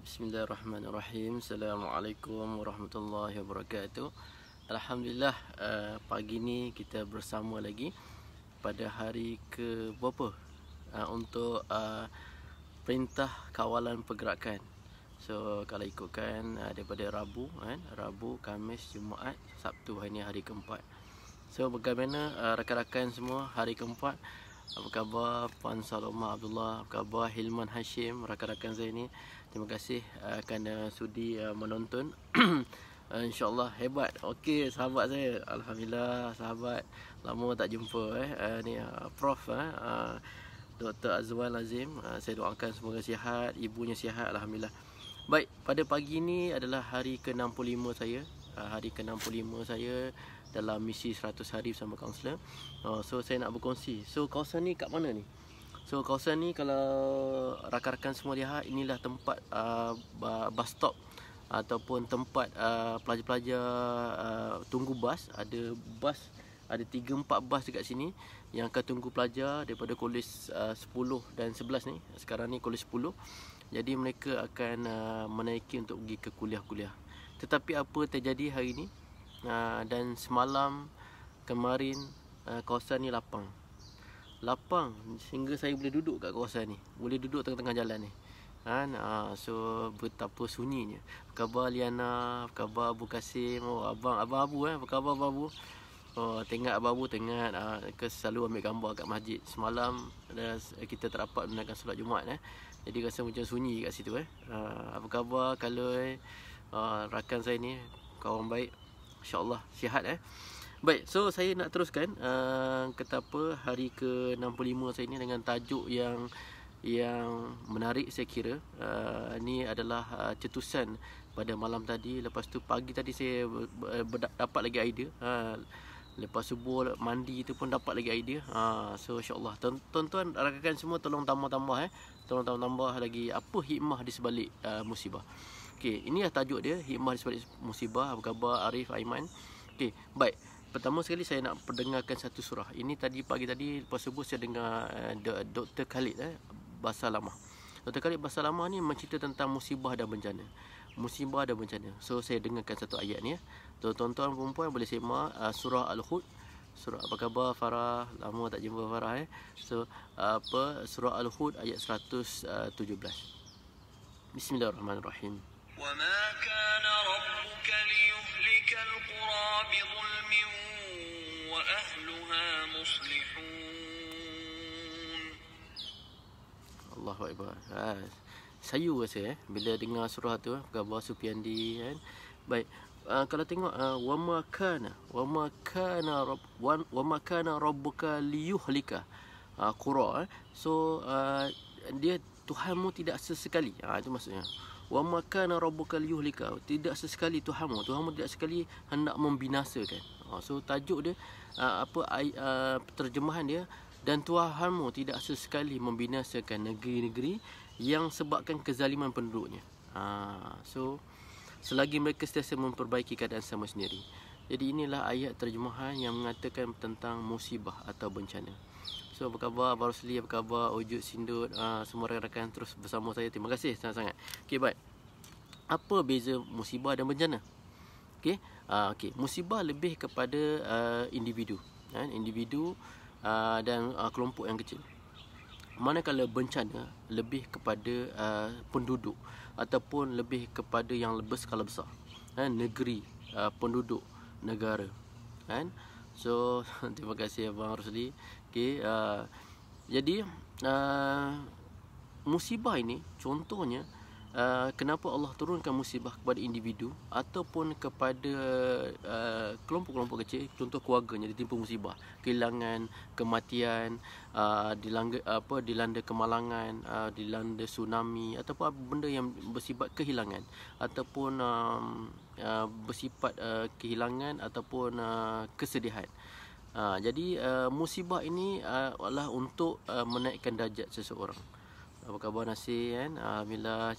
Bismillahirrahmanirrahim. Assalamualaikum warahmatullahi wabarakatuh. Alhamdulillah, pagi ni kita bersama lagi pada hari ke berapa untuk perintah kawalan pergerakan. So kalau ikutkan daripada Rabu Rabu, Khamis, Jumaat, Sabtu, hari ni hari keempat. So bagaimana rakan-rakan semua hari keempat? Apa khabar Puan Saloma Abdullah? Apa khabar Hilman Hashim, rakan-rakan saya ni? Terima kasih kerana sudi menonton. InsyaAllah hebat. Okey sahabat saya, Alhamdulillah sahabat lama tak jumpa ni Prof Dr. Azwan Azim. Saya doakan semoga sihat, ibunya sihat, Alhamdulillah. Baik, pada pagi ni adalah hari ke-65 saya. Hari ke-65 saya dalam misi 100 hari bersama kaunselor. So saya nak berkongsi. So kawasan ni kat mana ni? So kawasan ni kalau rakan-rakan semua lihat, inilah tempat bus stop ataupun tempat pelajar-pelajar tunggu bas. Ada bas, ada 3-4 bas dekat sini yang akan tunggu pelajar daripada kolej 10 dan 11 ni. Sekarang ni kolej 10. Jadi mereka akan menaiki untuk pergi ke kuliah-kuliah. Tetapi apa terjadi hari ni? Dan semalam kemarin kawasan ni lapang sehingga saya boleh duduk kat kawasan ni, boleh duduk tengah-tengah jalan ni so betapa sunyinya. Apa khabar Liana? Apa khabar Abu Kasim? Abang Abu apa khabar Abu? Tengok Abu tengok selalu ambil gambar kat masjid. Semalam kita tak dapat menunaikan solat Jumaat jadi rasa macam sunyi kat situ Apa khabar kalau rakan saya ni, kawan baik, InsyaAllah sihat Baik, so saya nak teruskan kata apa hari ke-65 saya ni dengan tajuk yang menarik saya kira. Ni adalah cetusan pada malam tadi. Lepas tu pagi tadi saya dapat lagi idea. Lepas subuh mandi tu pun dapat lagi idea. So insyaAllah tuan-tuan rakan-rakan semua tolong tambah-tambah tolong tambah lagi apa hikmah di sebalik musibah. Okey, inilah tajuk dia, hikmah di sebalik musibah. Apa khabar Arif, Aiman? Okey, baik. Pertama sekali saya nak perdengarkan satu surah. Ini pagi tadi lepas subuh saya dengar Dr. Khalid Bahasa Lama. Dr. Khalid Bahasa Lama ni mencerita tentang musibah dan bencana. Musibah dan bencana. So saya dengarkan satu ayat ni Tuan-tuan perempuan boleh semak surah Al-Hud. Surah apa khabar Farah? Lama tak jumpa Farah So surah Al-Hud ayat 117. Bismillahirrahmanirrahim. وَمَا كَانَ رَبُّكَ لِيُهْلِكَ الْقُرَى بِظُلْمٍ وَأَهْلُهَا مُصْلِحُونَ. Allahu Akbar. Sayu rasa bila dengar surah tu khabar Supiandi Baik, kalau tengok wa ma kana rabbuka liyuhlika qura. So dia Tuhanmu tidak sesekali. Itu maksudnya. Wa ma kana rabbuka liyuhlika, tidak sesekali Tuhanmu tidak sekali hendak membinasakan. So tajuk dia terjemahan dia, dan Tuhanmu tidak sesekali membinasakan negeri-negeri yang sebabkan kezaliman penduduknya. So selagi mereka sentiasa memperbaiki keadaan sama sendiri. Jadi inilah ayat terjemahan yang mengatakan tentang musibah atau bencana. So apa khabar Abang Rosli, apa khabar Wujud Sindut, semua rakan-rakan terus bersama saya. Terima kasih sangat-sangat. Okey, baik. Apa beza musibah dan bencana? Okey. Musibah lebih kepada individu, individu dan kelompok yang kecil. Manakala bencana lebih kepada penduduk ataupun lebih kepada yang berskala besar. Negeri, penduduk, negara. So terima kasih Abang Rosli. Okey, jadi musibah ini contohnya kenapa Allah turunkan musibah kepada individu ataupun kepada kelompok-kelompok kecil, contoh keluarganya ditimpa musibah, kehilangan, kematian, dilanda kemalangan, dilanda tsunami ataupun apa benda yang bersifat kehilangan ataupun bersifat kehilangan ataupun kesedihan. Jadi musibah ini adalah untuk menaikkan darjat seseorang. Apa khabar Nasir Alhamdulillah,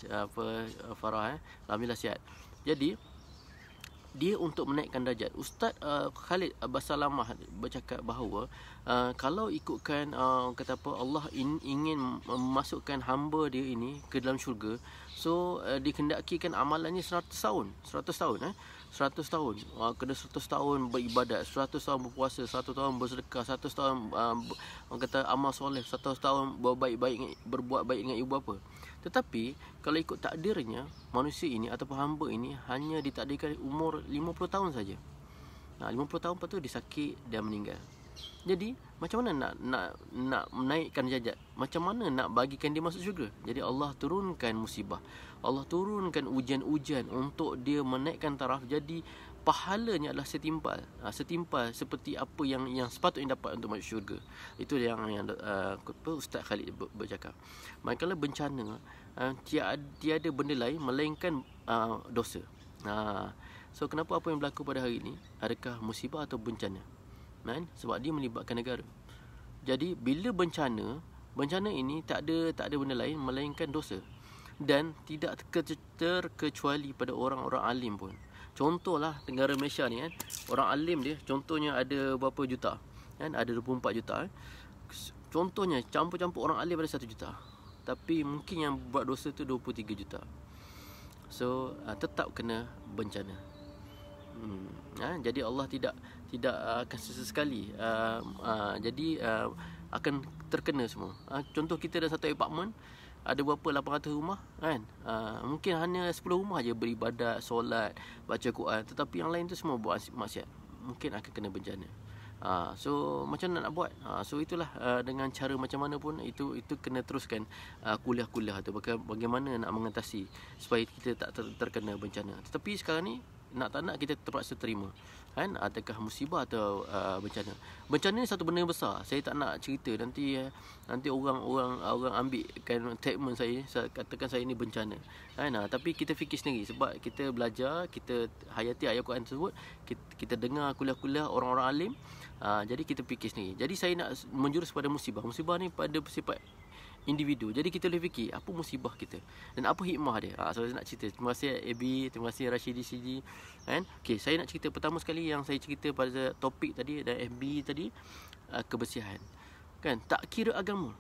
Farah Alhamdulillah sihat. Jadi dia untuk menaikkan darjat. Ustaz Khalid Basalamah bercakap bahawa kalau ikutkan kata apa, Allah ingin memasukkan hamba dia ini ke dalam syurga, So dikehendakikan amalannya 100 tahun. 100 tahun 100 tahun. Kena 100 tahun beribadat, 100 tahun berpuasa, 100 tahun bersedekah, 100 tahun orang kata amal soleh, 100 tahun berbuat baik dengan ibu bapa. Tetapi kalau ikut takdirnya, manusia ini ataupun hamba ini hanya ditakdirkan umur 50 tahun saja. 50 tahun lepas tu dia sakit dan meninggal. Jadi macam mana nak menaikkan derajat? Macam mana nak bagikan dia masuk syurga? Jadi Allah turunkan musibah. Allah turunkan ujian-ujian untuk dia menaikkan taraf. Jadi pahalanya adalah setimpal. Setimpal seperti apa yang sepatutnya dapat untuk masuk syurga. Itu yang Ustaz Khalid bercakap. Manakala bencana, tiada benda lain melainkan dosa. So kenapa apa yang berlaku pada hari ini? Adakah musibah atau bencana? Sebab dia melibatkan negara. Jadi bila bencana ini tak ada benda lain melainkan dosa. Dan tidak terkecuali pada orang-orang alim pun. Contohlah negara Malaysia ni orang alim dia contohnya ada berapa juta? Ada 24 juta. Contohnya campur-campur orang alim ada 1 juta. Tapi mungkin yang buat dosa tu 23 juta. So tetap kena bencana. Jadi Allah tidak akan sesekali akan terkena semua. Contoh kita ada satu apartmen, ada berapa 800 rumah mungkin hanya 10 rumah aja beribadat, solat, baca Quran, tetapi yang lain tu semua buat maksiat, mungkin akan kena bencana. So macam mana nak buat? So itulah dengan cara macam mana pun itu kena teruskan kuliah-kuliah tu bagaimana nak mengatasi supaya kita tak terkena bencana. Tetapi sekarang ni nak tak nak kita terpaksa terima. Adakah musibah atau bencana? Bencana ni satu benda yang besar. Saya tak nak cerita nanti orang ambilkan statement saya katakan saya ni bencana. Tapi kita fikir sendiri sebab kita belajar, kita hayati ayat Quran tersebut, kita dengar kuliah-kuliah orang-orang alim. Jadi kita fikir sendiri. Jadi saya nak menjurus pada musibah. Musibah ni pada sifat individu. Jadi kita boleh fikir apa musibah kita dan apa hikmah dia. So saya nak cerita. Terima kasih AB, terima kasih Rashidi CG. Okey, saya nak cerita pertama sekali yang saya cerita pada topik tadi dan FB tadi, kebersihan. Tak kira agama.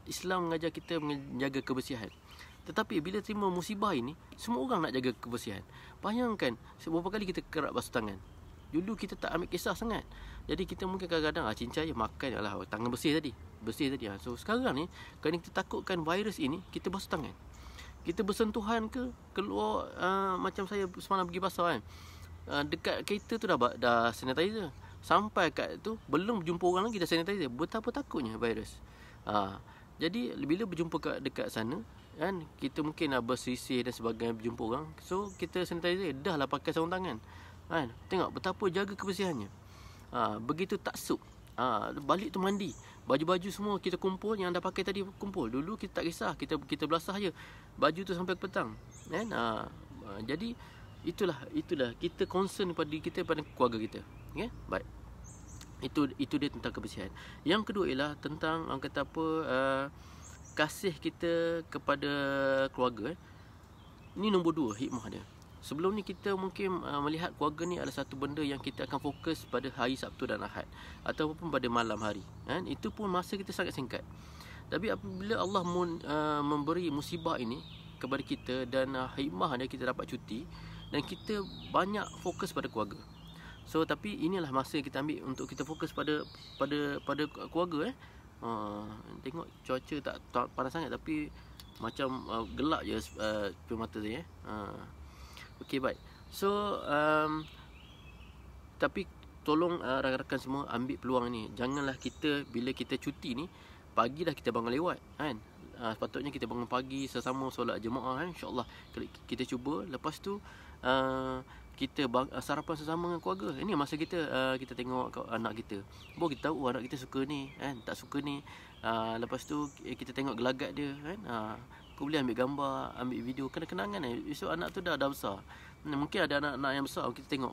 Islam mengajar kita menjaga kebersihan. Tetapi bila terima musibah ini, semua orang nak jaga kebersihan. Bayangkan beberapa kali kita kerap basuh tangan. Dulu kita tak ambil kisah sangat. Jadi kita mungkin kadang-kadang cincai je makan lah, tangan bersih tadi. So sekarang ni kerana kita takutkan virus ini, kita basuh tangan. Kita bersentuhan ke keluar, macam saya semalam pergi pasar dekat kereta tu dah sanitizer. Sampai kat tu belum jumpa orang lagi dah sanitizer. Betapa takutnya virus. Jadi bila berjumpa dekat sana kita mungkin bersisih dan sebagainya berjumpa orang. So kita sanitizer dah lah pakai sarung tangan. Tengok betapa jaga kebersihannya. Begitu taksub, balik tu mandi, baju-baju semua kita kumpul, yang dah pakai tadi kumpul. Dulu kita tak kisah, kita belasah je baju tu sampai petang. Jadi itulah kita concern pada keluarga kita. Okay? Baik. Itu dia tentang kebersihan. Yang kedua ialah tentang orang kata apa, kasih kita kepada keluarga. Ini nombor 2 hikmah dia. Sebelum ni kita mungkin melihat keluarga ni adalah satu benda yang kita akan fokus pada hari Sabtu dan Ahad ataupun pada malam hari. Itu pun masa kita sangat singkat. Tapi apabila Allah memberi musibah ini kepada kita dan hikmah dia kita dapat cuti dan kita banyak fokus pada keluarga. So tapi inilah masa yang kita ambil untuk kita fokus pada keluarga. Tengok cuaca tak panas sangat tapi macam gelap je mata saya. Okey, baik. So tapi tolong rakan-rakan semua ambil peluang ni. Janganlah kita bila kita cuti ni pagi dah kita bangun lewat sepatutnya kita bangun pagi sesama solat jemaah insya-Allah kita cuba. Lepas tu kita sarapan sesama dengan keluarga. Ini masa kita tengok anak kita. Baru kita tahu anak kita suka ni tak suka ni. Lepas tu kita tengok gelagat dia Kau boleh ambil gambar, ambil video, kenang-kenangan esok anak tu dah besar. Mungkin ada anak-anak yang besar, kita tengok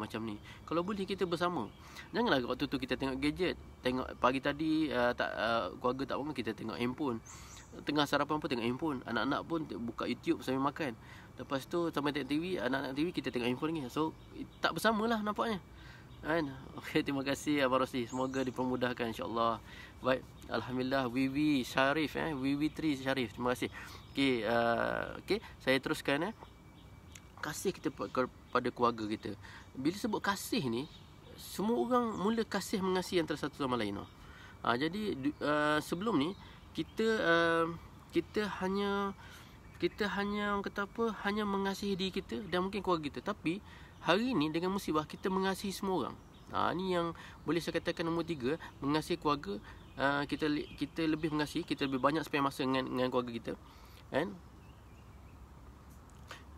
macam ni. Kalau boleh kita bersama. Janganlah waktu tu kita tengok gadget. Tengok pagi tadi keluarga tak bangun, kita tengok handphone. Tengah sarapan pun tengok handphone. Anak-anak pun buka YouTube sambil makan. Lepas tu sampai tengok TV, anak-anak TV kita tengok handphone lagi. So tak bersamalah nampaknya. Kan? Okey, terima kasih Abang Rosli. Semoga dipermudahkan insya-Allah. Baik, alhamdulillah Wiwi Syarif Wiwi Tri Syarif. Terima kasih. Okey, okey, saya teruskan kasih kita kepada keluarga kita. Bila sebut kasih ni, semua orang mula kasih mengasihi antara satu sama lain. Jadi sebelum ni kita hanya orang kata apa, hanya mengasihi diri kita dan mungkin keluarga kita. Tapi hari ni dengan musibah kita mengasihi semua orang. Ni yang boleh saya katakan nombor 3, mengasihi keluarga. Kita lebih mengasihi, kita lebih banyak spend masa dengan keluarga kita. Kan?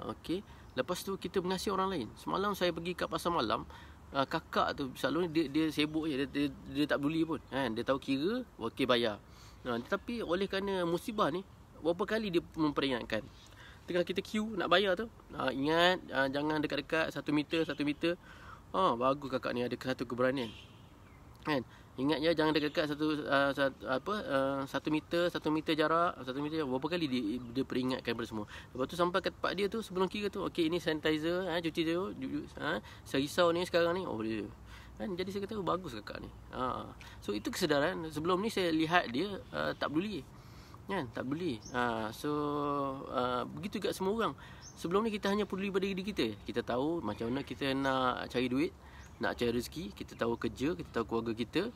Okey, lepas tu kita mengasihi orang lain. Semalam saya pergi kat pasar malam, kakak tu selalu dia sibuk je, dia tak peduli pun. Dia tahu kira, okey bayar. Tetapi oleh kerana musibah ni, berapa kali dia memperingatkan. Tengah kita queue nak bayar tu, ingat jangan dekat-dekat 1 meter. Bagus kakak ni ada satu keberanian. Kan? Ingat je jangan dekat-dekat 1 meter jarak, 1 meter. Berapa kali dia peringatkan kepada semua. Lepas tu sampai kat tempat dia tu sebelum kira tu, okey ini sanitizer, cuci dulu. Saya risau ni sekarang ni. Boleh. Kan? Jadi saya kata bagus kakak ni. So itu kesedaran. Sebelum ni saya lihat dia tak peduli. Kan? Tak peduli. Begitu juga semua orang. Sebelum ni kita hanya peduli pada diri kita. Kita tahu macam mana kita nak cari duit, nak cari rezeki, kita tahu kerja, kita tahu keluarga kita.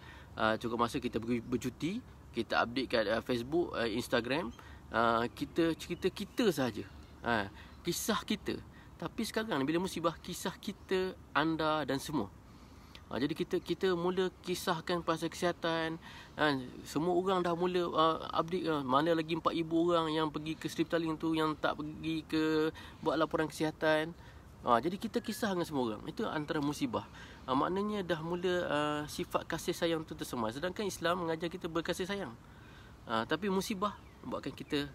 Cukup masa kita pergi bercuti, kita update kat Facebook, Instagram, kita cerita kita saja. Kisah kita. Tapi sekarang ni bila musibah, kisah kita, anda dan semua. Jadi kita mula kisahkan pasal kesihatan. Semua orang dah mula update. Mana lagi 4,000 orang yang pergi ke Striptaling tu, yang tak pergi ke buat laporan kesihatan. Jadi kita kisah dengan semua orang. Itu antara musibah. Maknanya dah mula sifat kasih sayang tu tersemai. Sedangkan Islam mengajar kita berkasih sayang. Tapi musibah buatkan kita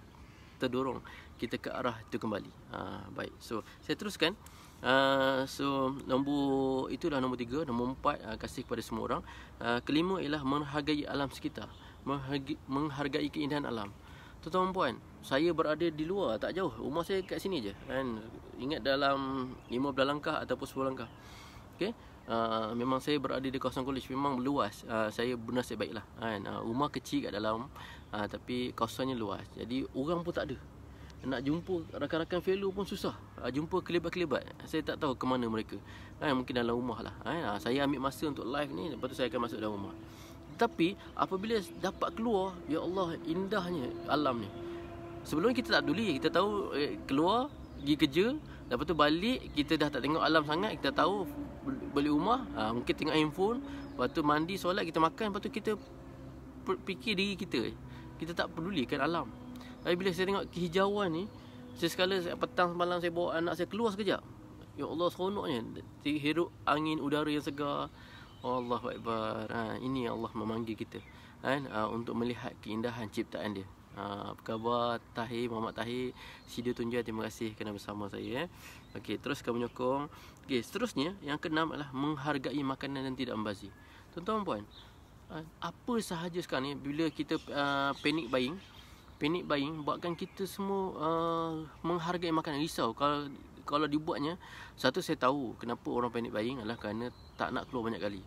terdorong kita ke arah itu kembali. Baik. So saya teruskan. Itulah nombor 3. Nombor 4, kasih kepada semua orang. Kelima ialah menghargai alam sekitar, menghargai keindahan alam. Tuan-tuan puan, saya berada di luar, tak jauh, rumah saya kat sini je kan. Ingat dalam 15 langkah ataupun 10 langkah. Okey. Memang saya berada di kawasan college, memang luas. Saya bernasib baiklah kan. Rumah kecil kat dalam, tapi kawasannya luas. Jadi orang pun tak ada. Nak jumpa rakan-rakan fellow pun susah. Jumpa kelebat-kelebat, saya tak tahu ke mana mereka. Mungkin dalam rumah lah. Saya ambil masa untuk live ni, lepas tu saya akan masuk dalam rumah. Tapi apabila dapat keluar, ya Allah, indahnya alam ni. Sebelum kita tak peduli, kita tahu keluar, pergi kerja, lepas tu balik, kita dah tak tengok alam sangat. Kita tahu balik rumah, mungkin tengok handphone, lepas tu mandi, solat, kita makan, lepas tu kita fikir diri kita. Kita tak pedulikan alam. Tapi bila saya tengok kehijauan ni, sesekala petang semalam saya bawa anak saya keluar sekejap. Ya Allah, seronoknya hirup angin udara yang segar. Allahu Akbar. Ini Allah memanggil kita untuk melihat keindahan ciptaan dia. Apa khabar Muhammad Tahir Sida Tunjai, terima kasih kerana bersama saya. Okey, teruskan menyokong. Okey, seterusnya yang keenam adalah menghargai makanan dan tidak membazir. Tuan-tuan puan, apa sahaja sekarang ni bila kita panic buying buatkan kita semua menghargai makanan. Risau kalau dibuatnya. Satu, saya tahu kenapa orang panic buying adalah kerana tak nak keluar banyak kali.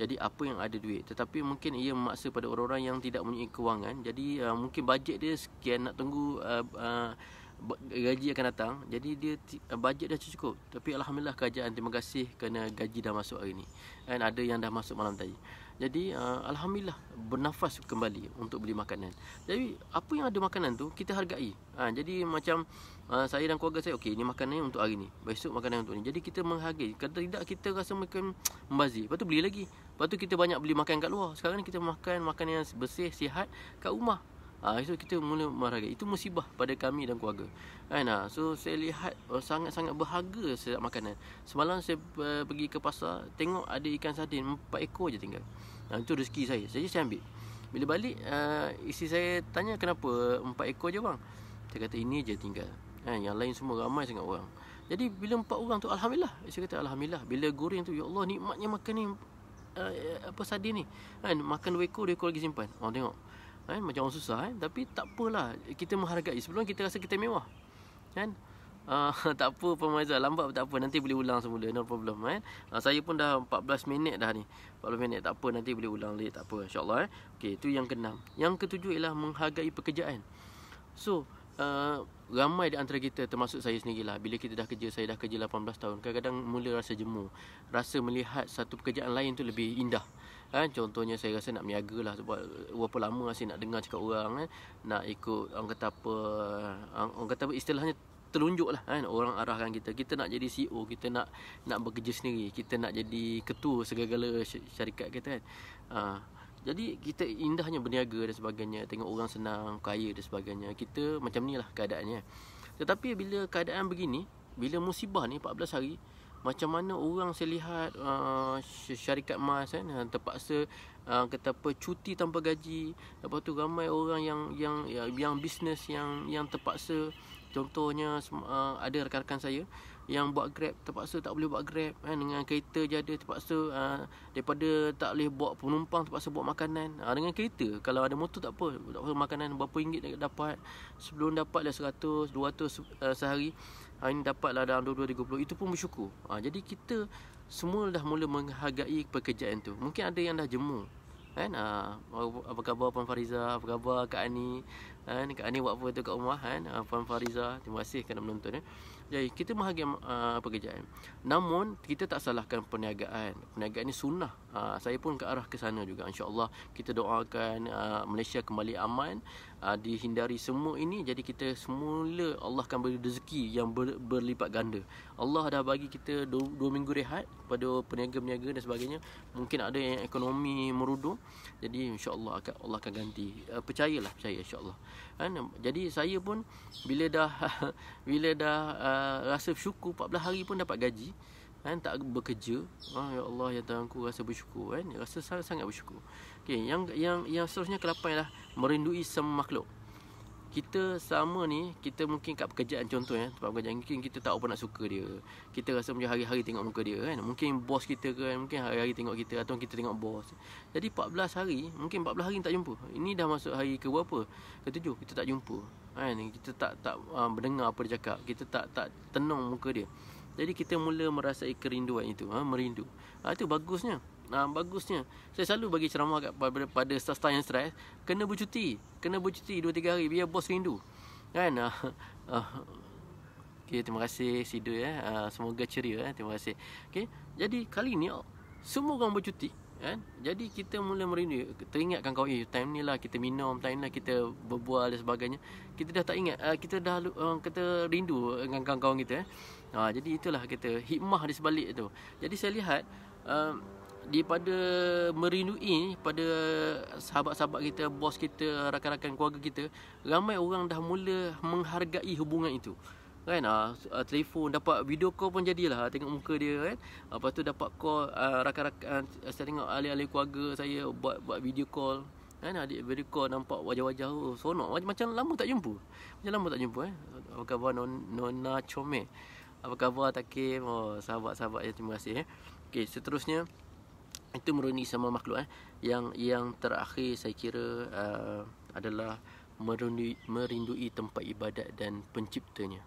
Jadi apa yang ada duit, tetapi mungkin ia memaksa pada orang-orang yang tidak mempunyai kewangan. Jadi mungkin bajet dia sekian, nak tunggu gaji akan datang. Jadi dia bajet dah cukup. Tapi alhamdulillah kerajaan, terima kasih kerana gaji dah masuk hari ni. Dan ada yang dah masuk malam tadi. Jadi alhamdulillah bernafas kembali untuk beli makanan. Jadi apa yang ada makanan tu kita hargai. Jadi macam saya dan keluarga saya, okey, ini makanannya untuk hari ni, besok makanan untuk ni. Jadi kita menghargai. Kalau tidak kita rasa makan membazir. Lepas tu beli lagi. Lepas tu kita banyak beli makan kat luar. Sekarang ni kita makan makanan yang bersih, sihat kat rumah. So kita mula menghargai. Itu musibah pada kami dan keluarga. So saya lihat sangat-sangat berharga sedap makanan. Semalam saya pergi ke pasar, tengok ada ikan sardin 4 ekor je tinggal. Itu rezeki saya. Saya ambil. Bila balik, isteri saya tanya, kenapa 4 ekor je bang? Saya kata ini je tinggal. Yang lain semua ramai sangat orang. Jadi bila 4 orang tu, alhamdulillah. Saya kata alhamdulillah. Bila goreng tu, ya Allah, nikmatnya makan ni sardin ni. Makan 2 ekor lagi simpan. Tengok. Macam orang susah. Tapi tak apalah, kita menghargai. Sebelum kita rasa kita mewah. Tak apa Puan Maizah, lambat pun tak apa, nanti boleh ulang semula, no problem kan. Saya pun dah 14 minit dah ni. 14 minit tak apa, nanti boleh ulang lagi, tak apa, insya-Allah Okey, itu yang ke-6. Yang ke-7 ialah menghargai pekerjaan. So ramai di antara kita, termasuk saya sendirilah, bila kita dah kerja, saya dah kerja 18 tahun, kadang-kadang mula rasa jemu, rasa melihat satu pekerjaan lain tu lebih indah. Contohnya saya rasa nak berniaga lah, sebab berapa lama saya nak dengar cakap orang nak ikut orang kata apa istilahnya telunjuk lah orang arahkan kita nak jadi CEO, kita nak bekerja sendiri, kita nak jadi ketua segala-gala syarikat kita kan. Jadi kita indahnya berniaga dan sebagainya, tengok orang senang, kaya dan sebagainya. Kita macam ni lah keadaannya. Tetapi bila keadaan begini, bila musibah ni 14 hari, macam mana orang saya lihat syarikat emas terpaksa kata apa, cuti tanpa gaji. Lepas tu ramai orang yang bisnes yang terpaksa. Contohnya ada rakan-rakan saya yang buat Grab, terpaksa tak boleh buat Grab dengan kereta je ada, terpaksa daripada tak boleh bawa penumpang, terpaksa bawa makanan dengan kereta. Kalau ada motor tak apa, makanan berapa ringgit dapat. Sebelum dapat dah 100, 200 sehari, hari ni dapatlah dalam 22-30, itu pun bersyukur. Jadi kita semua dah mula menghargai pekerjaan tu. Mungkin ada yang dah jemu kan. Apa khabar Puan Fariza, apa khabar Kak Ani Kak Ani buat apa tu kat rumah Puan Fariza, terima kasih kerana menonton Jadi kita menghargai pekerjaan. Namun kita tak salahkan perniagaan. Perniagaan ni sunnah. Saya pun ke arah ke sana juga, insya-Allah. Kita doakan Malaysia kembali aman, dihindari semua ini. Jadi kita semula Allah akan beri rezeki yang berlipat ganda. Allah dah bagi kita 2 minggu rehat pada peniaga-peniaga dan sebagainya. Mungkin ada yang ekonomi merudum, jadi insya-Allah Allah akan ganti. Percaya insya-Allah. Jadi saya pun bila dah rasa bersyukur 14 hari pun dapat gaji, tak bekerja, ya Allah ya Tuhanku, rasa bersyukur rasa sangat bersyukur. Okey, yang seterusnya ke-8 ialah merindui semua makhluk. Kita sama ni, kita mungkin kat pekerjaan, contohnya tempat pekerjaan, mungkin kita tak apa nak suka dia. Kita rasa macam hari-hari tengok muka dia Mungkin bos kita mungkin hari-hari tengok kita, atau kita tengok bos. Jadi 14 hari, mungkin 14 hari tak jumpa. Ini dah masuk hari ke berapa? Ke-7 kita tak jumpa. Kita tak mendengar apa dia cakap. Kita tak tenung muka dia. Jadi kita mula merasai kerinduan itu, merindu. Itu bagusnya. Bagusnya saya selalu bagi ceramah pada staff-staff yang stres, kena bercuti 2-3 hari biar bos rindu okey, terima kasih Sido semoga ceria terima kasih. Okey, jadi kali ni semua orang bercuti jadi kita mula merindu, teringatkan kawan, time ni lah kita minum, time ni lah kita berbual dan sebagainya. Kita dah tak ingat, kita dah kita rindu dengan kawan-kawan kita jadi itulah kita hikmah di sebalik itu. Jadi saya lihat daripada merindui pada sahabat-sahabat kita, bos kita, rakan-rakan keluarga kita, ramai orang dah mula menghargai hubungan itu telefon, dapat video call pun jadilah, tengok muka dia lepas tu dapat call rakan-rakan, saya tengok ahli-ahli keluarga saya buat video call adik video call, nampak wajah-wajah sonok, macam lama tak jumpa. Apa khabar Nona Comel, apa khabar Takim, sahabat-sahabat terima kasih Okey, seterusnya itu merindui sama makhluk yang terakhir saya kira adalah merindui tempat ibadat dan penciptanya.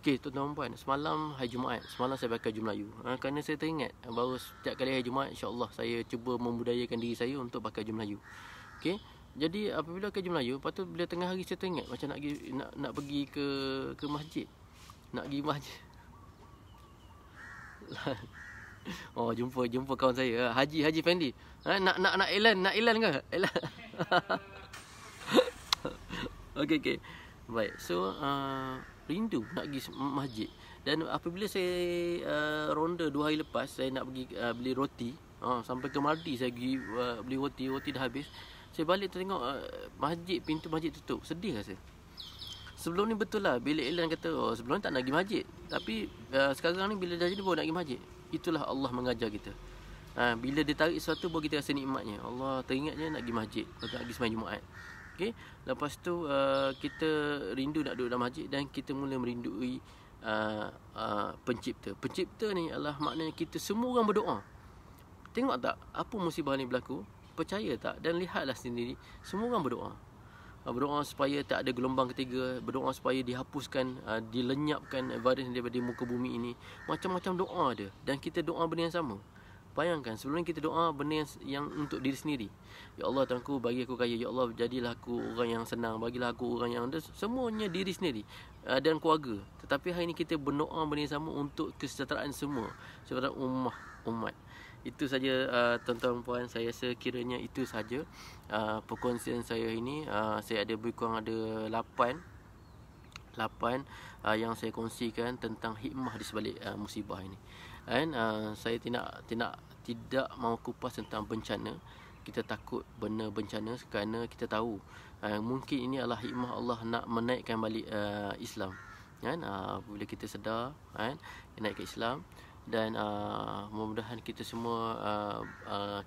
Okey, tuan-tuan dan puan, semalam hari Jumaat, semalam saya pakai baju Melayu kerana saya teringat baru setiap kali hari Jumaat, insya-Allah saya cuba membudayakan diri saya untuk pakai baju Melayu. Okey, jadi apabila pakai baju Melayu, lepas tu bila tengah hari saya teringat macam nak pergi ke masjid. Nak pergi masjid. Jumpa kawan saya Haji Fendi. Nak Elan ke? Elan. Okey. Baik. So rindu nak pergi masjid. Dan apabila saya ronda 2 hari lepas, saya nak pergi beli roti. Sampai ke Mardi saya pergi beli roti dah habis. Saya balik tengok pintu masjid tutup. Sedih rasa. Sebelum ni betul lah, bila Elan kata sebelum ni tak nak pergi masjid, tapi sekarang ni bila dah jadi baru nak pergi masjid. Itulah Allah mengajar kita. Bila dia tarik sesuatu baru kita rasa nikmatnya. Allah teringatnya nak pergi masjid, nak pergi sembahyang Jumaat. Okey, lepas tu kita rindu nak duduk dalam masjid, dan kita mula merindui pencipta. Pencipta ni adalah maknanya kita semua orang berdoa. Tengok tak apa musibah ni berlaku? Percaya tak? Dan lihatlah sendiri, semua orang berdoa. berdoa supaya tak ada gelombang ketiga, berdoa supaya dihapuskan, dilenyapkan virus daripada muka bumi ini. Macam-macam doa ada, dan kita doa benda yang sama. Bayangkan, sebelum kita doa benda yang untuk diri sendiri. Ya Allah, Tuanku, bagi aku kaya. Ya Allah, jadilah aku orang yang senang. Bagilah aku orang yang... Semuanya diri sendiri dan keluarga. Tetapi hari ini kita berdoa benda yang sama untuk kesejahteraan semua, kesejahteraan umat. Itu saja tuan-tuan puan, saya sekiranya itu saja perkongsian saya ini. Saya ada lebih kurang ada 8 yang saya kongsikan tentang hikmah di sebalik musibah ini. Dan saya tidak mahu kupas tentang bencana. Kita takut benda bencana kerana kita tahu mungkin ini adalah hikmah Allah nak menaikkan balik Islam, kan? Bila kita sedar, kan, naik ke Islam, dan mudah-mudahan kita semua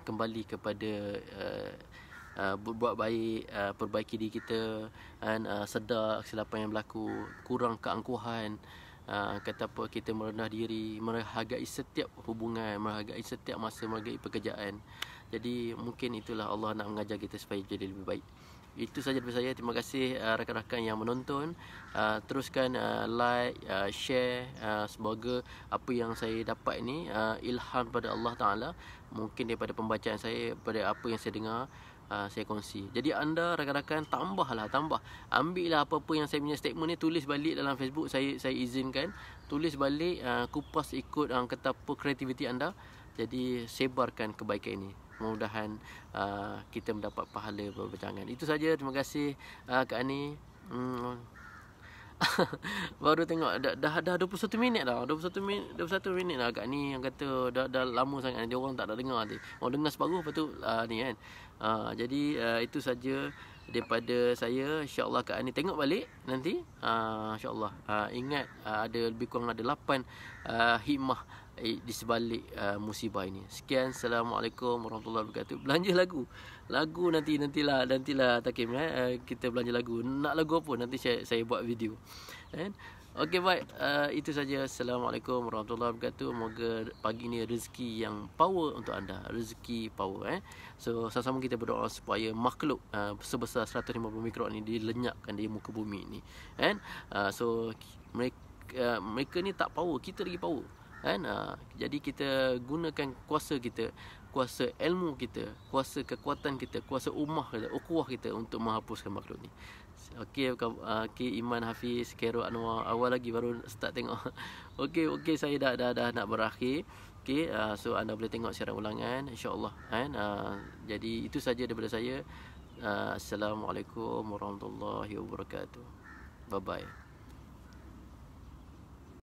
kembali kepada berbuat baik, perbaiki diri kita, dan sedar kesilapan yang berlaku, kurang keangkuhan, kata apa, kita merendah diri, menghargai setiap hubungan, menghargai setiap masa, menghargai pekerjaan. Jadi mungkin itulah Allah nak mengajar kita supaya jadi lebih baik. Itu saja daripada saya. Terima kasih rakan-rakan yang menonton. Teruskan like, share. Semoga apa yang saya dapat ini ilham pada Allah Ta'ala. Mungkin daripada pembacaan saya, pada apa yang saya dengar, saya kongsi. Jadi anda rakan-rakan tambah. Ambillah apa-apa yang saya punya statement ni, tulis balik dalam Facebook. Saya izinkan. Tulis balik, kupas ikut kata apa kreativiti anda. Jadi sebarkan kebaikan ini. Mudah-mudahan kita mendapat pahala berberjangan. Itu saja. Terima kasih Kak Ani. Baru tengok dah 21 minit dah. 21 minit dah Kak Ni yang kata dah lama sangat. Dia orang tak nak dengar nanti. Orang dengar separuh, lepas tu ni kan. Jadi itu saja daripada saya. InsyaAllah Kak Ani tengok balik nanti. InsyaAllah ingat ada lebih kurang ada 8 hikmah di sebalik musibah ini. Sekian, Assalamualaikum warahmatullahi wabarakatuh. Belanja lagu nantilah Takim, kita belanja lagu. Nak lagu apa nanti saya buat video, kan? Okey, baik, itu saja. Assalamualaikum warahmatullahi wabarakatuh. Moga pagi ni rezeki yang power untuk anda, rezeki power. So sama-sama kita berdoa supaya makhluk sebesar 150 mikron ni dilenyapkan di muka bumi ni, kan? So mereka ni tak power, kita lagi power, kan? Jadi kita gunakan kuasa kita, kuasa ilmu kita, kuasa kekuatan kita, kuasa ummah kita, ukhuwah kita untuk menghapuskan makhluk ni. Okey, Iman Hafiz, Khairul Anwar, awal lagi baru start tengok. Okey, saya dah nak berakhir. Okey, so anda boleh tengok siaran ulangan, insya-Allah, kan? Jadi itu saja daripada saya. Assalamualaikum warahmatullahi wabarakatuh. Bye bye.